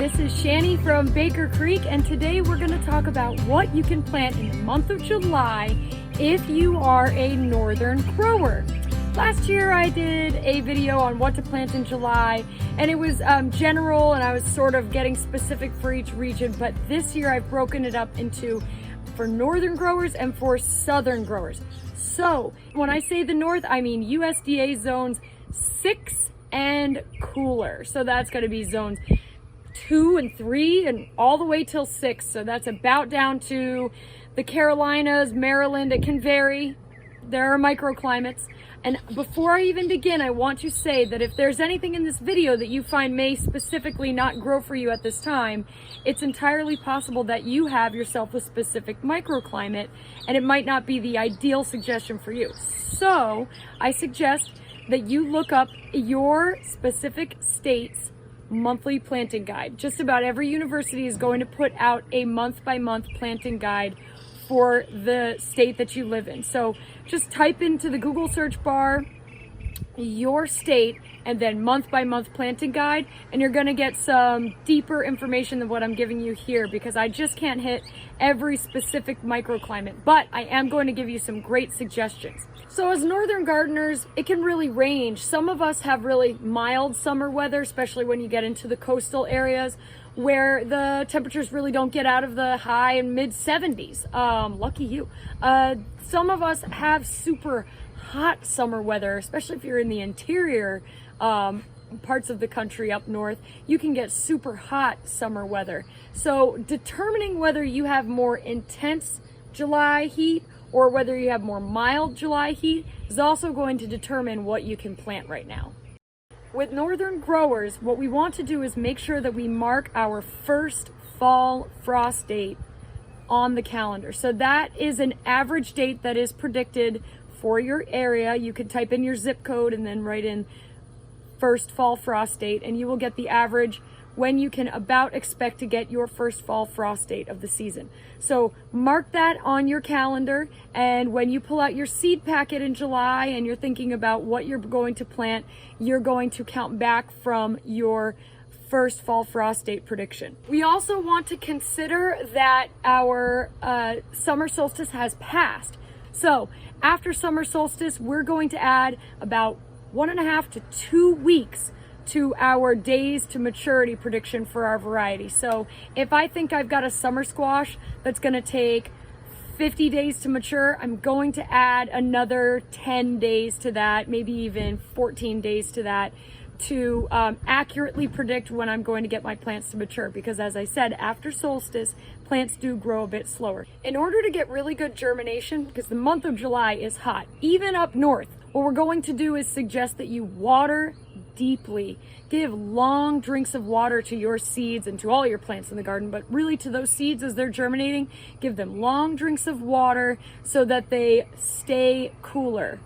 this is Shannie from Baker Creek, and today we're going to talk about what you can plant in the month of July if you are a northern grower. Last year I did a video on what to plant in July, and it was general, and I was sort of getting specific for each region, but this year I've broken it up into for northern growers and for southern growers. So when I say the north, I mean USDA zones 6 and cooler. So that's going to be zones 2 and 3 and all the way till 6. So that's about down to the Carolinas, Maryland. It can vary. There are microclimates. And before I even begin, I want to say that if there's anything in this video that you find may specifically not grow for you at this time, it's entirely possible that you have yourself a specific microclimate and it might not be the ideal suggestion for you. So I suggest that you look up your specific state's monthly planting guide. Just about every university is going to put out a month-by-month planting guide for the state that you live in. So just type into the Google search bar your state and then month-by-month planting guide, and you're going to get some deeper information than what I'm giving you here, because I just can't hit every specific microclimate, but I am going to give you some great suggestions. So as northern gardeners, it can really range. Some of us have really mild summer weather, especially when you get into the coastal areas where the temperatures really don't get out of the high and mid 70s. Lucky you. Some of us have super hot summer weather, especially if you're in the interior parts of the country up north. You can get super hot summer weather. So determining whether you have more intense July heat or whether you have more mild July heat is also going to determine what you can plant right now. With northern growers, what we want to do is make sure that we mark our first fall frost date on the calendar. So that is an average date that is predicted for your area. You could type in your zip code and then write in first fall frost date, and you will get the average when you can about expect to get your first fall frost date of the season. So mark that on your calendar, and when you pull out your seed packet in July and you're thinking about what you're going to plant, you're going to count back from your first fall frost date prediction. We also want to consider that our summer solstice has passed. So after summer solstice, we're going to add about 1.5 to 2 weeks to our days to maturity prediction for our variety. So if I think I've got a summer squash that's going to take 50 days to mature, I'm going to add another 10 days to that, maybe even 14 days to that, to accurately predict when I'm going to get my plants to mature, because as I said, after solstice, plants do grow a bit slower. In order to get really good germination, because the month of July is hot, even up north, what we're going to do is suggest that you water deeply. Give long drinks of water to your seeds and to all your plants in the garden, but really to those seeds as they're germinating, give them long drinks of water so that they stay cooler.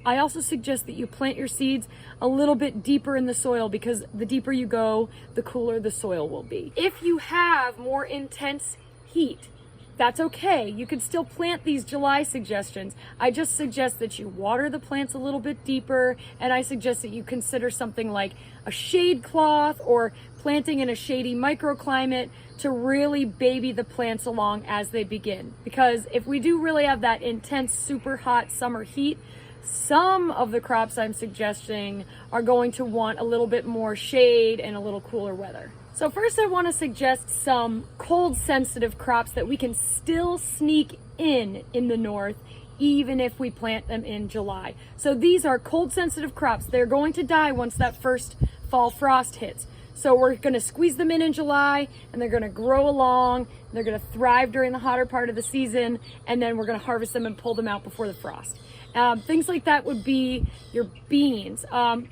I also suggest that you plant your seeds a little bit deeper in the soil, because the deeper you go, the cooler the soil will be. If you have more intense heat, that's okay. You can still plant these July suggestions. I just suggest that you water the plants a little bit deeper, and I suggest that you consider something like a shade cloth or planting in a shady microclimate to really baby the plants along as they begin. Because if we do really have that intense, super hot summer heat, some of the crops I'm suggesting are going to want a little bit more shade and a little cooler weather. So first I want to suggest some cold sensitive crops that we can still sneak in the north even if we plant them in July. So these are cold sensitive crops. They're going to die once that first fall frost hits. So we're going to squeeze them in July, and they're going to grow along. They're going to thrive during the hotter part of the season, and then we're going to harvest them and pull them out before the frost. Things like that would be your beans.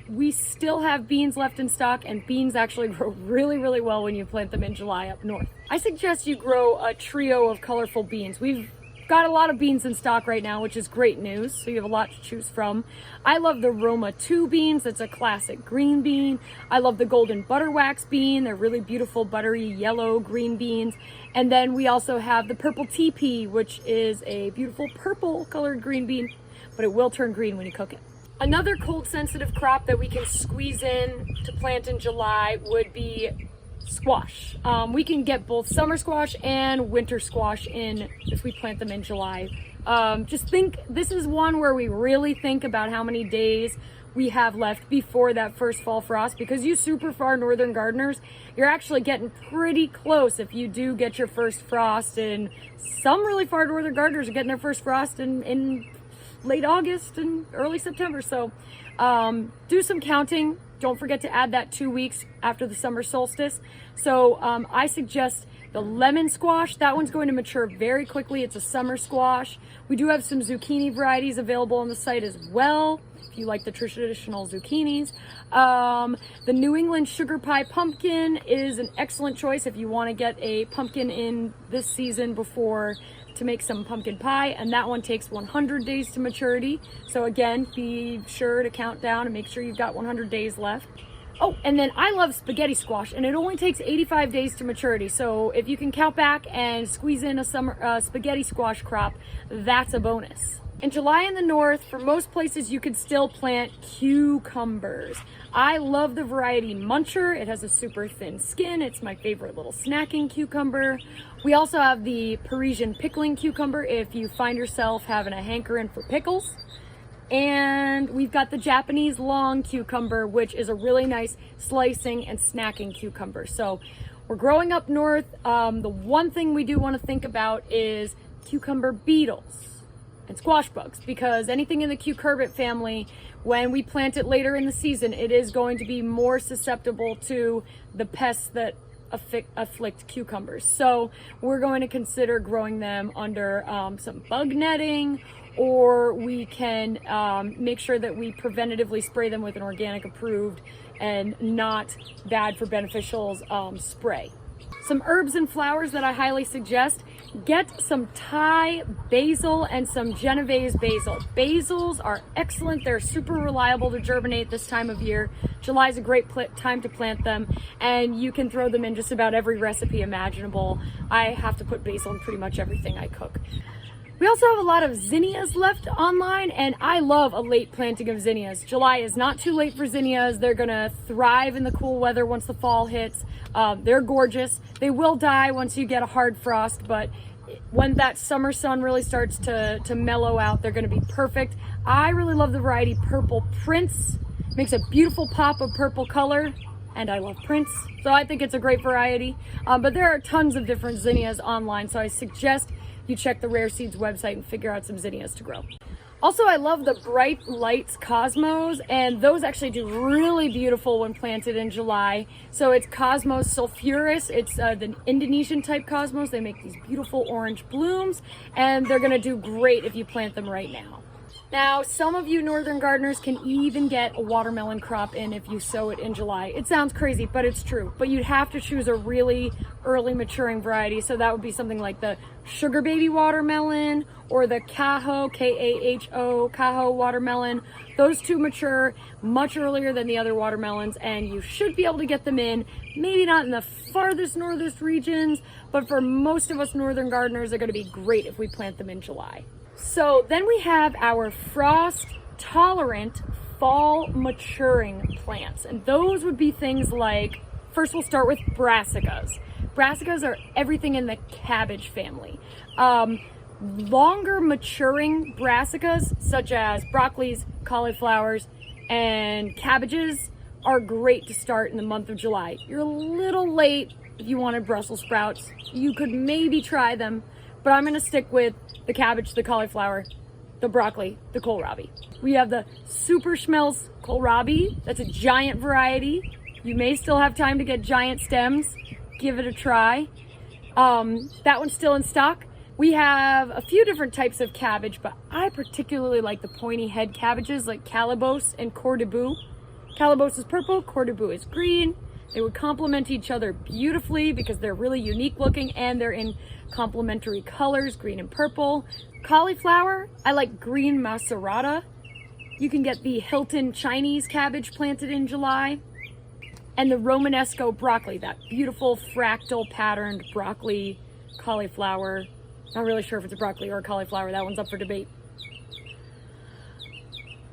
We still have beans left in stock, and beans actually grow really, really well when you plant them in July up north. I suggest you grow a trio of colorful beans. We've got a lot of beans in stock right now, which is great news, so you have a lot to choose from. I love the Roma II beans. That's a classic green bean. I love the golden Butterwax bean. They're really beautiful, buttery yellow green beans. And then we also have the purple Teepee, which is a beautiful purple colored green bean, but it will turn green when you cook it. Another cold sensitive crop that we can squeeze in to plant in July would be squash. We can get both summer squash and winter squash in if we plant them in July. Just think, this is one where we really think about how many days we have left before that first fall frost, because you super far northern gardeners, you're actually getting pretty close if you do get your first frost, and some really far northern gardeners are getting their first frost in late August and early September. So do some counting. Don't forget to add that 2 weeks after the summer solstice. So I suggest the lemon squash. That one's going to mature very quickly. It's a summer squash. We do have some zucchini varieties available on the site as well, if you like the traditional zucchinis. The New England sugar pie pumpkin is an excellent choice if you want to get a pumpkin in this season before to make some pumpkin pie, and that one takes 100 days to maturity. So again, be sure to count down and make sure you've got 100 days left. Oh, and then I love spaghetti squash, and it only takes 85 days to maturity. So if you can count back and squeeze in a summer spaghetti squash crop, that's a bonus. In July in the north, for most places, you could still plant cucumbers. I love the variety Muncher. It has a super thin skin. It's my favorite little snacking cucumber. We also have the Parisian pickling cucumber if you find yourself having a hankering for pickles. And we've got the Japanese long cucumber, which is a really nice slicing and snacking cucumber. So we're growing up north. The one thing we do want to think about is cucumber beetles and squash bugs, because anything in the cucurbit family, when we plant it later in the season, it is going to be more susceptible to the pests that afflict cucumbers. So we're going to consider growing them under some bug netting, or we can make sure that we preventatively spray them with an organic approved and not bad for beneficials spray. Some herbs and flowers that I highly suggest: get some Thai basil and some Genovese basil. Basils are excellent. They're super reliable to germinate this time of year. July is a great time to plant them, and you can throw them in just about every recipe imaginable. I have to put basil in pretty much everything I cook. We also have a lot of zinnias left online, and I love a late planting of zinnias. July is not too late for zinnias. They're gonna thrive in the cool weather once the fall hits. They're gorgeous. They will die once you get a hard frost, but when that summer sun really starts to mellow out, they're gonna be perfect. I really love the variety Purple Prince. Makes a beautiful pop of purple color, and I love Prince, so I think it's a great variety. But there are tons of different zinnias online, so I suggest you check the Rare Seeds website and figure out some zinnias to grow. Also, I love the Bright Lights Cosmos, and those actually do really beautiful when planted in July. So it's Cosmos sulphureus. It's the Indonesian type cosmos. They make these beautiful orange blooms, and they're gonna do great if you plant them right now. Now, some of you northern gardeners can even get a watermelon crop in if you sow it in July. It sounds crazy, but it's true. But you'd have to choose a really early maturing variety. So that would be something like the Sugar Baby watermelon or the Kaho, K-A-H-O, Kaho watermelon. Those two mature much earlier than the other watermelons, and you should be able to get them in, maybe not in the farthest northern regions, but for most of us northern gardeners, they're gonna be great if we plant them in July. So then we have our frost-tolerant fall maturing plants. And those would be things like, first we'll start with brassicas. Brassicas are everything in the cabbage family. Longer maturing brassicas, such as broccolis, cauliflowers, and cabbages, are great to start in the month of July. You're a little late if you wanted Brussels sprouts. You could maybe try them, but I'm gonna stick with the cabbage, the cauliflower, the broccoli, the kohlrabi. We have the super Schmelz kohlrabi. That's a giant variety. You may still have time to get giant stems. Give it a try. That one's still in stock. We have a few different types of cabbage, but I particularly like the pointy head cabbages like Kalibos and Cour di Bue. Kalibos is purple, Cour di Bue is green. They would complement each other beautifully because they're really unique looking and they're in complementary colors, green and purple. Cauliflower, I like green Macerata. You can get the Hilton Chinese cabbage planted in July. And the Romanesco broccoli, that beautiful fractal patterned broccoli cauliflower. Not really sure if it's a broccoli or a cauliflower. That one's up for debate.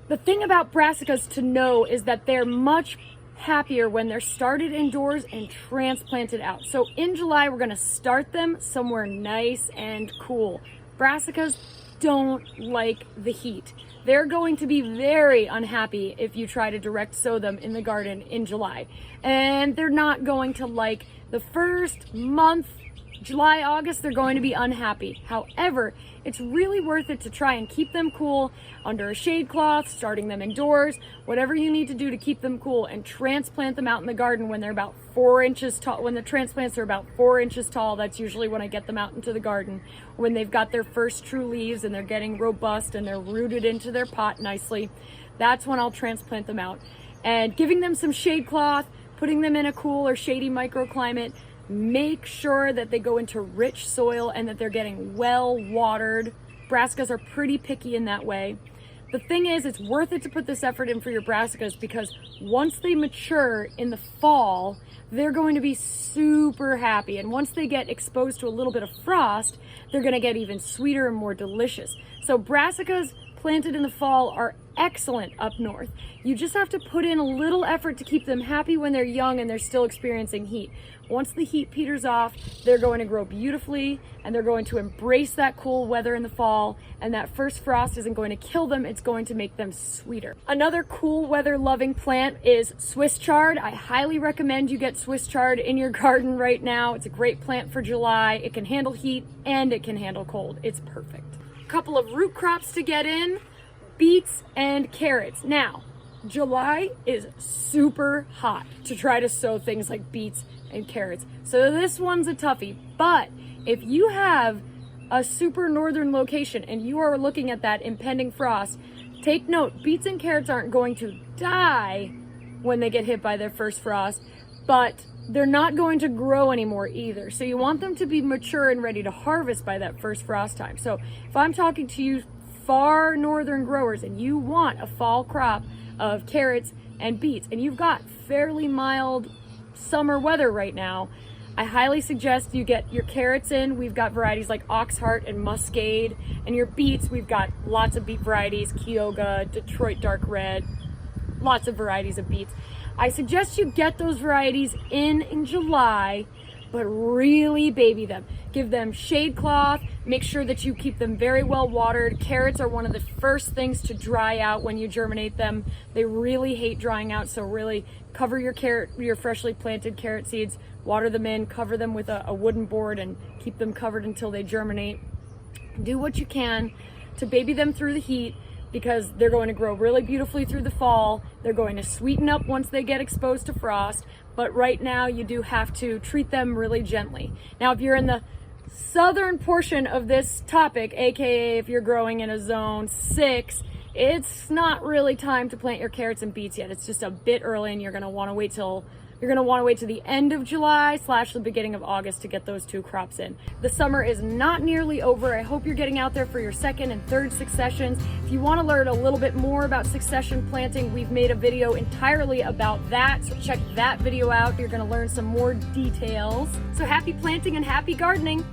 The thing about brassicas to know is that they're much happier when they're started indoors and transplanted out. So in July, we're gonna start them somewhere nice and cool. Brassicas don't like the heat. They're going to be very unhappy if you try to direct sow them in the garden in July. And they're not going to like the first month, July, August, they're going to be unhappy. However, it's really worth it to try and keep them cool under a shade cloth, starting them indoors, whatever you need to do to keep them cool, and transplant them out in the garden when they're about 4 inches tall. When the transplants are about 4 inches tall, that's usually when I get them out into the garden. When they've got their first true leaves and they're getting robust and they're rooted into their pot nicely, that's when I'll transplant them out. And giving them some shade cloth, putting them in a cool or shady microclimate, make sure that they go into rich soil and that they're getting well watered. Brassicas are pretty picky in that way. The thing is, it's worth it to put this effort in for your brassicas because once they mature in the fall, they're going to be super happy. And once they get exposed to a little bit of frost, they're going to get even sweeter and more delicious. So brassicas planted in the fall are excellent up north. You just have to put in a little effort to keep them happy when they're young and they're still experiencing heat. Once the heat peters off, they're going to grow beautifully and they're going to embrace that cool weather in the fall, and that first frost isn't going to kill them, it's going to make them sweeter. Another cool weather loving plant is Swiss chard. I highly recommend you get Swiss chard in your garden right now. It's a great plant for July. It can handle heat and it can handle cold. It's perfect. A couple of root crops to get in: beets and carrots. Now, July is super hot to try to sow things like beets and carrots. So this one's a toughie, but if you have a super northern location and you are looking at that impending frost, take note, beets and carrots aren't going to die when they get hit by their first frost, but they're not going to grow anymore either. So you want them to be mature and ready to harvest by that first frost time. So if I'm talking to you far northern growers and you want a fall crop of carrots and beets and you've got fairly mild summer weather right now, I highly suggest you get your carrots in. We've got varieties like Oxheart and Muscade, and your beets, we've got lots of beet varieties: Chioggia, Detroit dark red, lots of varieties of beets. I suggest you get those varieties in July, but really baby them. Give them shade cloth, make sure that you keep them very well watered. Carrots are one of the first things to dry out when you germinate them. They really hate drying out, so really cover your freshly planted carrot seeds, water them in, cover them with a wooden board and keep them covered until they germinate. Do what you can to baby them through the heat, because they're going to grow really beautifully through the fall. They're going to sweeten up once they get exposed to frost, but right now you do have to treat them really gently. Now, if you're in the southern portion of this topic, aka if you're growing in a zone 6, it's not really time to plant your carrots and beets yet. It's just a bit early, and you're going to want to wait till the end of July / the beginning of August to get those two crops in. The summer is not nearly over. I hope you're getting out there for your second and third successions. If you want to learn a little bit more about succession planting, we've made a video entirely about that, so check that video out. You're going to learn some more details. So happy planting and happy gardening.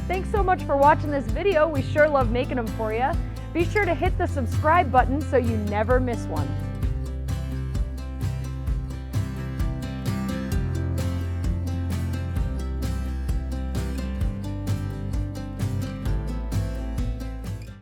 Thanks so much for watching this video. We sure love making them for you. Be sure to hit the subscribe button so you never miss one.